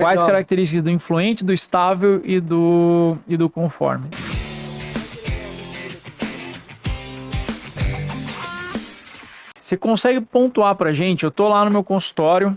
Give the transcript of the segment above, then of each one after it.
Quais Legal. características do influente, do estável e do conforme? Você consegue pontuar pra gente? Eu tô lá no meu consultório,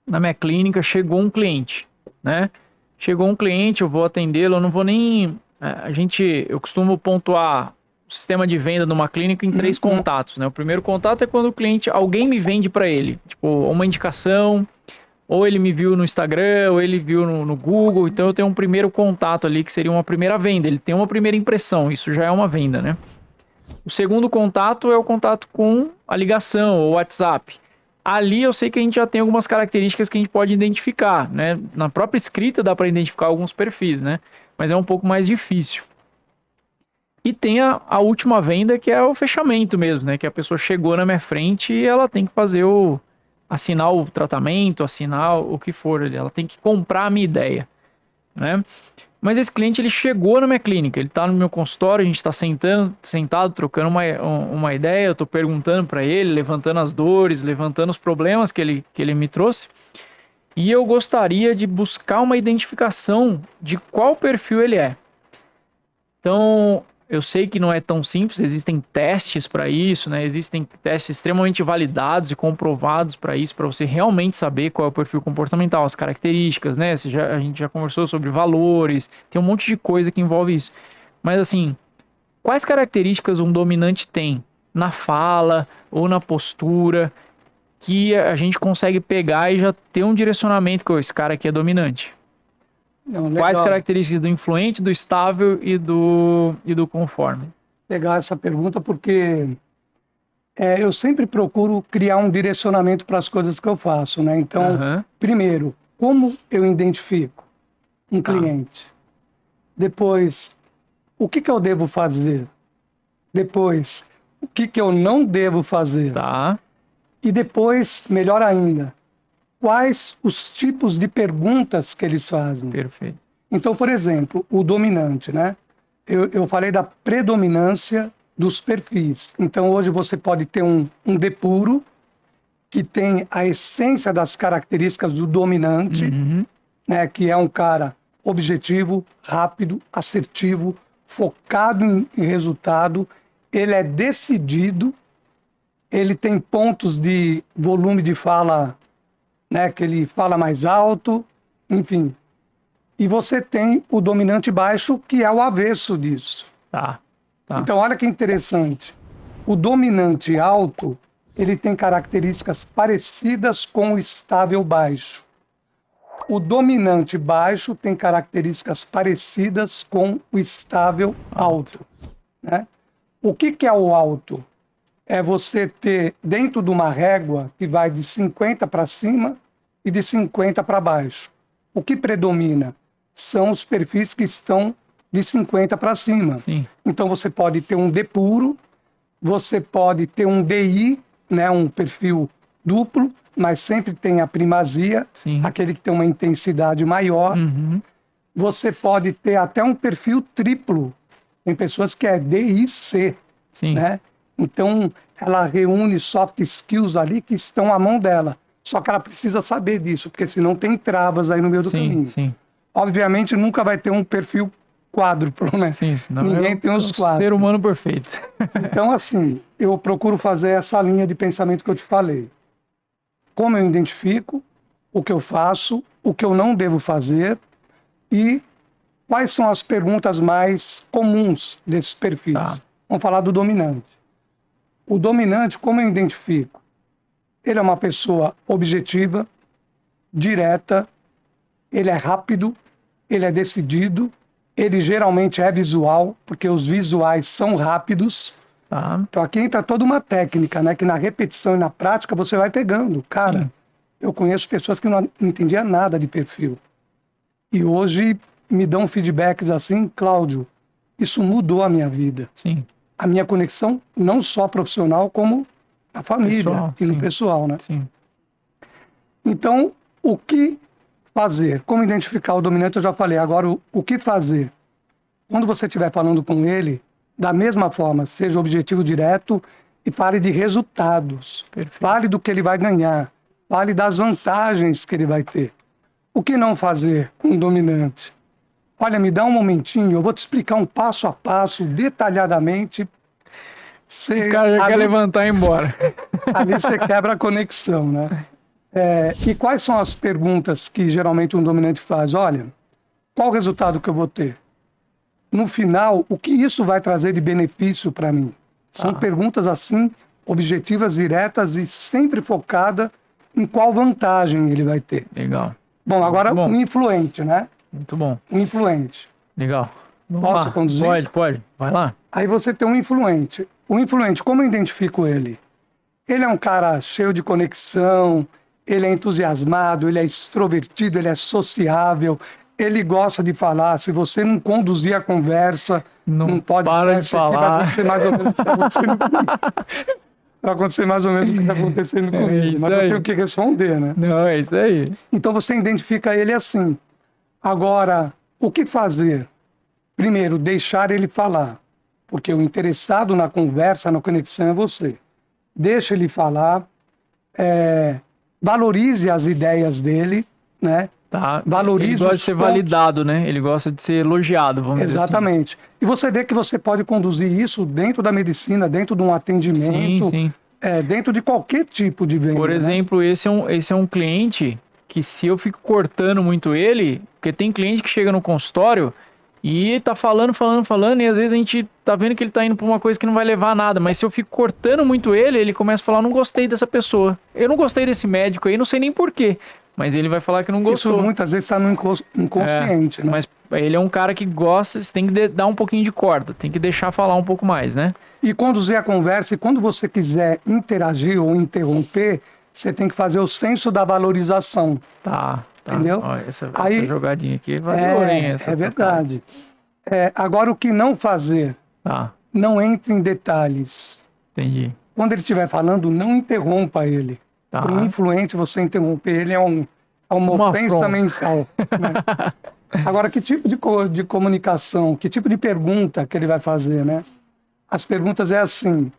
na minha clínica, chegou um cliente, né? Chegou um cliente, eu vou atendê-lo, eu não vou nem... eu costumo pontuar o sistema de venda numa clínica em 3 contatos, né? O primeiro contato é quando o cliente, alguém me vende pra ele, tipo, uma indicação, ou ele me viu no Instagram, ou ele viu no Google, então eu tenho um primeiro contato ali, que seria uma primeira venda, ele tem uma primeira impressão, isso já é uma venda, né? O segundo contato é o contato com a ligação ou WhatsApp. Ali eu sei que a gente já tem algumas características que a gente pode identificar, né? Na própria escrita dá para identificar alguns perfis, né? Mas é um pouco mais difícil. E tem a última venda, que é o fechamento mesmo, né? Que a pessoa chegou na minha frente e ela tem que fazer assinar o tratamento, assinar o que for ali. Ela tem que comprar a minha ideia, né? Mas esse cliente, ele chegou na minha clínica, ele está no meu consultório, a gente está sentado, trocando uma ideia, eu estou perguntando para ele, levantando as dores, levantando os problemas que ele me trouxe. E eu gostaria de buscar uma identificação de qual perfil ele é. Então, eu sei que não é tão simples, existem testes para isso, né? Existem testes extremamente validados e comprovados para isso, para você realmente saber qual é o perfil comportamental, as características, né? A gente já conversou sobre valores, tem um monte de coisa que envolve isso. Mas assim, quais características um dominante tem na fala ou na postura que a gente consegue pegar e já ter um direcionamento que esse cara aqui é dominante? Não, Quais legal. características do influente, do estável e do conforme? Legal essa pergunta, porque eu sempre procuro criar um direcionamento para as coisas que eu faço, né? Então, Aham, primeiro, como eu identifico um tá, cliente? Depois, o que eu devo fazer? Depois, o que eu não devo fazer? tá, E depois, melhor ainda, quais os tipos de perguntas que eles fazem? perfeito. Então, por exemplo, o dominante, né? Eu falei da predominância dos perfis. Então, hoje você pode ter um D puro, que tem a essência das características do dominante, Uhum, né? Que é um cara objetivo, rápido, assertivo, focado em resultado, ele é decidido, ele tem pontos de volume de fala, né? Que ele fala mais alto, enfim. E você tem o dominante baixo, que é o avesso disso. tá, tá, Então, olha que interessante. O dominante alto, ele tem características parecidas com o estável baixo. O dominante baixo tem características parecidas com o estável alto, né? O que é o alto? É você ter dentro de uma régua que vai de 50 para cima e de 50 para baixo. O que predomina são os perfis que estão de 50 para cima. sim, Então você pode ter um D puro, você pode ter um DI, né, um perfil duplo, mas sempre tem a primazia, sim, aquele que tem uma intensidade maior. uhum, Você pode ter até um perfil triplo. Tem pessoas que é DIC, sim, né? Então, ela reúne soft skills ali que estão à mão dela. Só que ela precisa saber disso, porque senão tem travas aí no meio do sim, caminho. sim, Obviamente, nunca vai ter um perfil quádruplo, né? sim, senão Ninguém tem os o quatro. ser humano perfeito. Então, assim, eu procuro fazer essa linha de pensamento que eu te falei. Como eu identifico, o que eu faço, o que eu não devo fazer e quais são as perguntas mais comuns desses perfis. Tá. Vamos falar do dominante. O dominante, como eu identifico? Ele é uma pessoa objetiva, direta, ele é rápido, ele é decidido, ele geralmente é visual, porque os visuais são rápidos. Tá, Então aqui entra toda uma técnica, né? Que na repetição e na prática você vai pegando. Cara, sim, eu conheço pessoas que não entendiam nada de perfil. E hoje me dão feedbacks assim, Cláudio, isso mudou a minha vida. sim, A minha conexão, não só profissional, como na família Pessoal, e no sim. pessoal, né? sim, Então, o que fazer? Como identificar o dominante, eu já falei. Agora, o que fazer? Quando você estiver falando com ele, da mesma forma, seja objetivo direto e fale de resultados. perfeito. Fale do que ele vai ganhar. Fale das vantagens que ele vai ter. O que não fazer com um dominante? Olha, me dá um momentinho, eu vou te explicar um passo a passo, detalhadamente. O cara já quer levantar e ir embora. Ali você quebra a conexão, né? E quais são as perguntas que geralmente um dominante faz? Olha, qual o resultado que eu vou ter? No final, o que isso vai trazer de benefício para mim? São perguntas assim, objetivas, diretas e sempre focada em qual vantagem ele vai ter. Legal. Bom, agora um influente, né? Muito bom. Um influente. Legal. Posso conduzir? Pode. Vai lá. Aí você tem um influente. O influente, como eu identifico ele? Ele é um cara cheio de conexão, ele é entusiasmado, ele é extrovertido, ele é sociável, ele gosta de falar. Se você não conduzir a conversa, não pode para de falar. Vai acontecer mais ou menos o que está acontecendo comigo. Vai acontecer mais ou menos o que está acontecendo comigo. Mas eu tenho que responder, né? Não, é isso aí. Então você identifica ele assim. Agora, o que fazer? Primeiro, deixar ele falar. Porque o interessado na conversa, na conexão é você. Deixa ele falar. Valorize as ideias dele, né? Tá. Valorize. Ele gosta de ser validado, né? Ele gosta de ser elogiado, vamos dizer assim. Exatamente. E você vê que você pode conduzir isso dentro da medicina, dentro de um atendimento, Sim. Dentro de qualquer tipo de venda. Por exemplo, né? esse é um cliente que, se eu fico cortando muito ele, porque tem cliente que chega no consultório e tá falando, e às vezes a gente tá vendo que ele tá indo pra uma coisa que não vai levar a nada, mas se eu fico cortando muito ele começa a falar: não gostei dessa pessoa, eu não gostei desse médico aí, não sei nem porquê, mas ele vai falar que não gostou. Isso muitas vezes está no inconsciente, né? Mas ele é um cara que gosta, você tem que dar um pouquinho de corda, tem que deixar falar um pouco mais, né? E conduzir a conversa, e quando você quiser interagir ou interromper, você tem que fazer o senso da valorização. Tá. Entendeu? Ó, essa jogadinha aqui valeu, hein? É verdade. Agora, o que não fazer? Tá. Não entre em detalhes. Entendi. Quando ele estiver falando, não interrompa ele. Tá. Para um influente, você interromper ele é uma ofensa mental. Né? Agora, que tipo de comunicação, que tipo de pergunta que ele vai fazer, né? As perguntas é assim: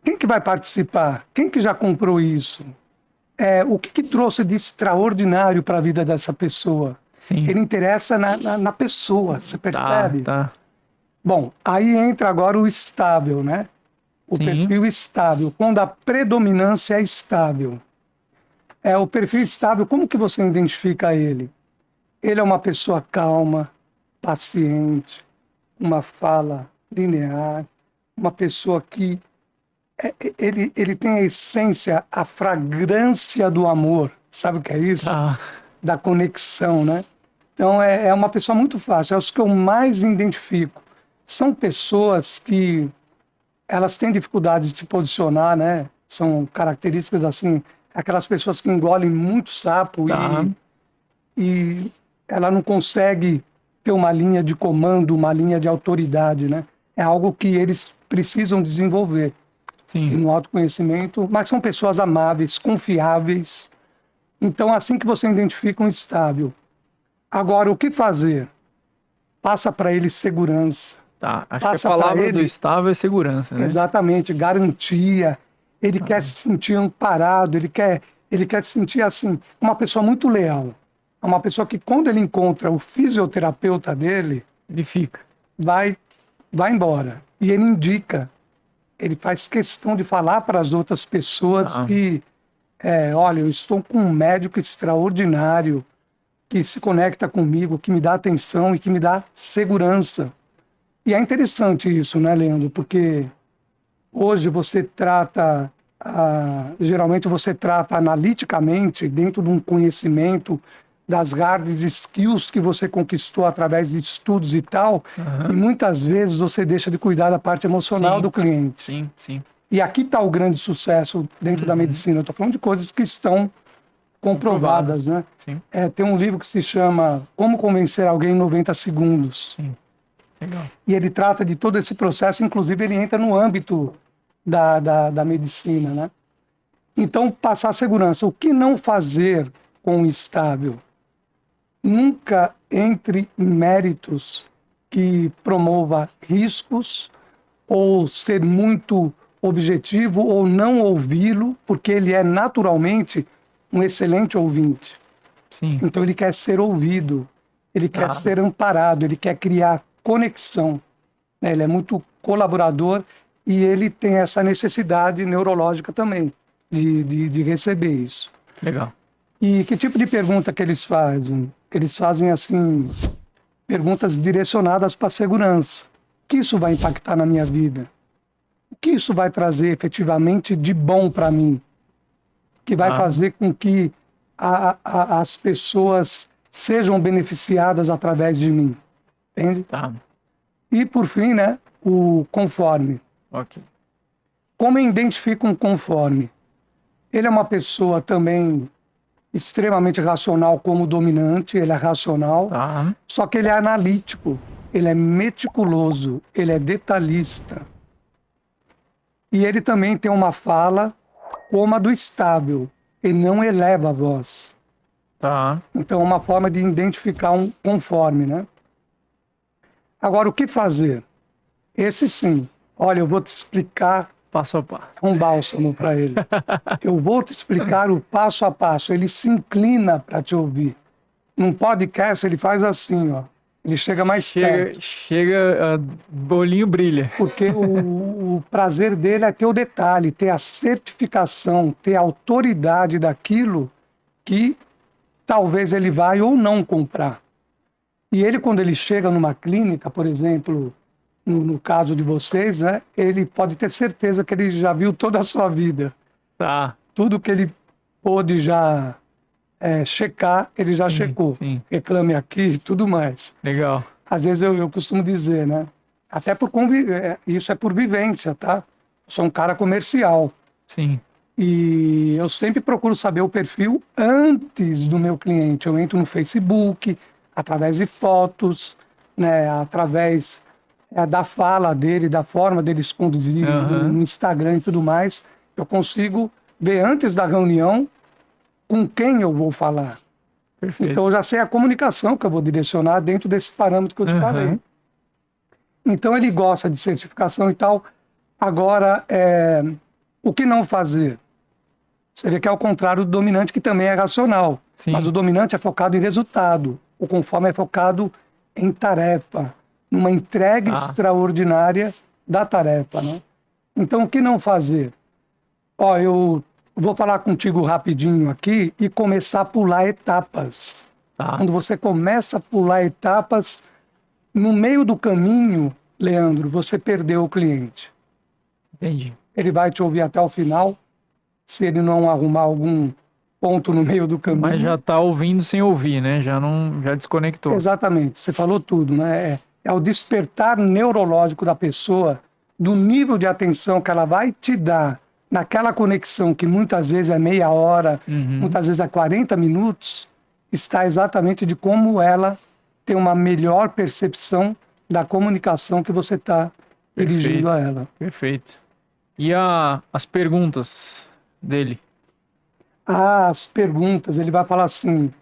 quem que vai participar? Quem que já comprou isso? O que trouxe de extraordinário para a vida dessa pessoa? Sim. Ele interessa na pessoa, você percebe? Tá. Bom, aí entra agora o estável, né? O perfil estável, quando a predominância é estável. O perfil estável, como que você identifica ele? Ele é uma pessoa calma, paciente, uma fala linear, uma pessoa que ele tem a essência, a fragrância do amor. Sabe o que é isso? Da conexão, né? Então, é uma pessoa muito fácil. É os que eu mais identifico. São pessoas que elas têm dificuldades de se posicionar, né? São características assim, aquelas pessoas que engolem muito sapo e ela não consegue ter uma linha de comando, uma linha de autoridade, né? É algo que eles precisam desenvolver. Sim. No autoconhecimento, mas são pessoas amáveis, confiáveis. Então, assim que você identifica um estável. Agora, o que fazer? Passa para ele segurança. Tá, acho que a palavra do estável é segurança, né? Exatamente, garantia. Ele quer se sentir amparado, ele quer se sentir assim, uma pessoa muito leal. É uma pessoa que, quando ele encontra o fisioterapeuta dele, ele fica. Vai embora. E ele indica. Ele faz questão de falar para as outras pessoas que, olha, eu estou com um médico extraordinário que se conecta comigo, que me dá atenção e que me dá segurança. E é interessante isso, né, Leandro? Porque hoje você trata, geralmente você trata analiticamente, dentro de um conhecimento das hard skills que você conquistou através de estudos e tal, e muitas vezes você deixa de cuidar da parte emocional do cliente. Sim. E aqui está o grande sucesso dentro da medicina. Eu estou falando de coisas que estão comprovadas, né? Sim. Tem um livro que se chama Como Convencer Alguém em 90 Segundos. Sim. Legal. E ele trata de todo esse processo, inclusive ele entra no âmbito da medicina, né? Então, passar segurança. O que não fazer com o estável? Nunca entre em méritos que promova riscos ou ser muito objetivo ou não ouvi-lo, porque ele é naturalmente um excelente ouvinte. Sim. Então ele quer ser ouvido, ele quer ser amparado, ele quer criar conexão, né? Ele é muito colaborador e ele tem essa necessidade neurológica também de receber isso. Legal. E que tipo de pergunta que eles fazem? Eles fazem, assim, perguntas direcionadas para a segurança. O que isso vai impactar na minha vida? O que isso vai trazer efetivamente de bom para mim? Que vai fazer com que as pessoas sejam beneficiadas através de mim. Entende? Tá. E, por fim, né, o conforme. Ok. Como eu identifico um conforme? Ele é uma pessoa também extremamente racional como dominante, ele é racional, Tá. só que ele é analítico, ele é meticuloso, ele é detalhista. E ele também tem uma fala como a do estável, ele não eleva a voz. Tá. Então é uma forma de identificar um conforme, né? Agora, o que fazer? Esse sim. Olha, eu vou te explicar Passo a passo. um bálsamo para ele. Eu vou te explicar o passo a passo. Ele se inclina para te ouvir. Num podcast, ele faz assim, ó. Ele chega mais perto. Chega, bolinho brilha. Porque o prazer dele é ter o detalhe, ter a certificação, ter a autoridade daquilo que talvez ele vai ou não comprar. E ele, quando ele chega numa clínica, por exemplo, no caso de vocês, né, ele pode ter certeza que ele já viu toda a sua vida. Tá. Tudo que ele pôde já checar, ele já checou. Sim. Reclame aqui e tudo mais. Legal. Às vezes eu costumo dizer, né? Até por isso é por vivência, tá? Eu sou um cara comercial. Sim. E eu sempre procuro saber o perfil antes do meu cliente. Eu entro no Facebook, através de fotos, né? Através da fala dele, da forma dele se conduzir no Instagram e tudo mais. Eu consigo ver antes da reunião com quem eu vou falar. Perfeito. Então eu já sei a comunicação que eu vou direcionar dentro desse parâmetro que eu te falei. Então ele gosta de certificação e tal. Agora, o que não fazer? Você vê que é o contrário do dominante, que também é racional. Sim. Mas o dominante é focado em resultado. O conforme é focado em tarefa, numa entrega extraordinária da tarefa, né? Então, o que não fazer? Ó, eu vou falar contigo rapidinho aqui e começar a pular etapas. Tá. Quando você começa a pular etapas, no meio do caminho, Leandro, você perdeu o cliente. Entendi. Ele vai te ouvir até o final, se ele não arrumar algum ponto no meio do caminho. Mas já tá ouvindo sem ouvir, né? Já desconectou. Exatamente, você falou tudo, né? É o despertar neurológico da pessoa, do nível de atenção que ela vai te dar naquela conexão que muitas vezes é meia hora, muitas vezes é 40 minutos, está exatamente de como ela tem uma melhor percepção da comunicação que você está dirigindo a ela. Perfeito. E as perguntas dele? As perguntas, ele vai falar assim,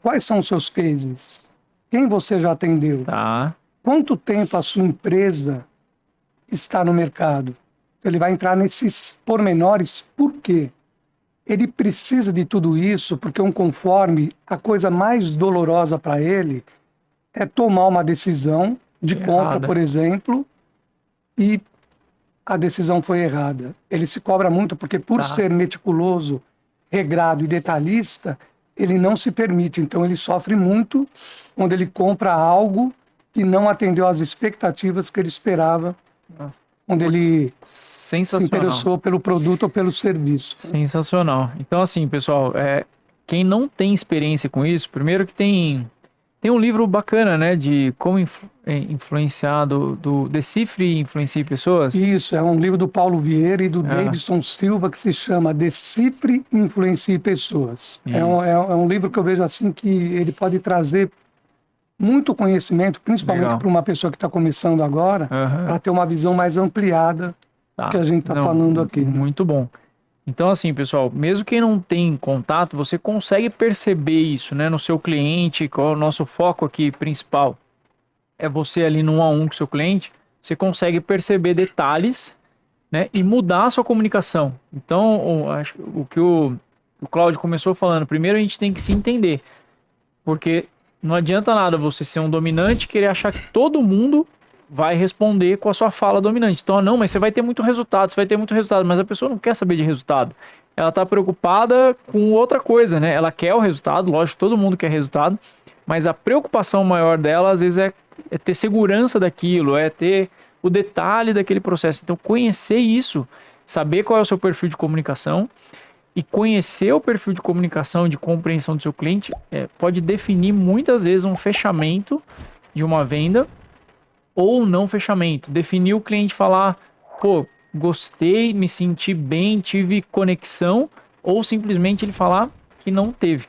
quais são os seus cases? Quem você já atendeu? Tá. Quanto tempo a sua empresa está no mercado? Ele vai entrar nesses pormenores. Por quê? Ele precisa de tudo isso porque um conforme, a coisa mais dolorosa para ele é tomar uma decisão de compra, por exemplo, e a decisão foi errada. Ele se cobra muito porque por ser meticuloso, regrado e detalhista, ele não se permite. Então ele sofre muito quando ele compra algo que não atendeu às expectativas que ele esperava, quando ele se interessou pelo produto ou pelo serviço. Sensacional. Então, assim, pessoal, quem não tem experiência com isso, primeiro que tem um livro bacana, né, de como influenciar, do Decifre e Influencie Pessoas. Isso, é um livro do Paulo Vieira e do Davidson Silva que se chama Decifre e Influencie Pessoas. É um livro que eu vejo assim que ele pode trazer muito conhecimento, principalmente para uma pessoa que está começando agora, para ter uma visão mais ampliada do que a gente está falando aqui. Muito bom. Então, assim, pessoal, mesmo quem não tem contato, você consegue perceber isso, né, no seu cliente. Qual é o nosso foco aqui principal? É você ali no 1-a-1 com o seu cliente, você consegue perceber detalhes, né, e mudar a sua comunicação. Então, o que o o Cláudio começou falando, primeiro a gente tem que se entender, porque não adianta nada você ser um dominante e querer achar que todo mundo vai responder com a sua fala dominante. Então, não, mas você vai ter muito resultado, você vai ter muito resultado, mas a pessoa não quer saber de resultado. Ela está preocupada com outra coisa, né? Ela quer o resultado, lógico, todo mundo quer resultado, mas a preocupação maior dela, às vezes, é ter segurança daquilo, é ter o detalhe daquele processo. Então, conhecer isso, saber qual é o seu perfil de comunicação e conhecer o perfil de comunicação e de compreensão do seu cliente pode definir muitas vezes um fechamento de uma venda ou não fechamento. Definir o cliente falar, pô, gostei, me senti bem, tive conexão, ou simplesmente ele falar que não teve.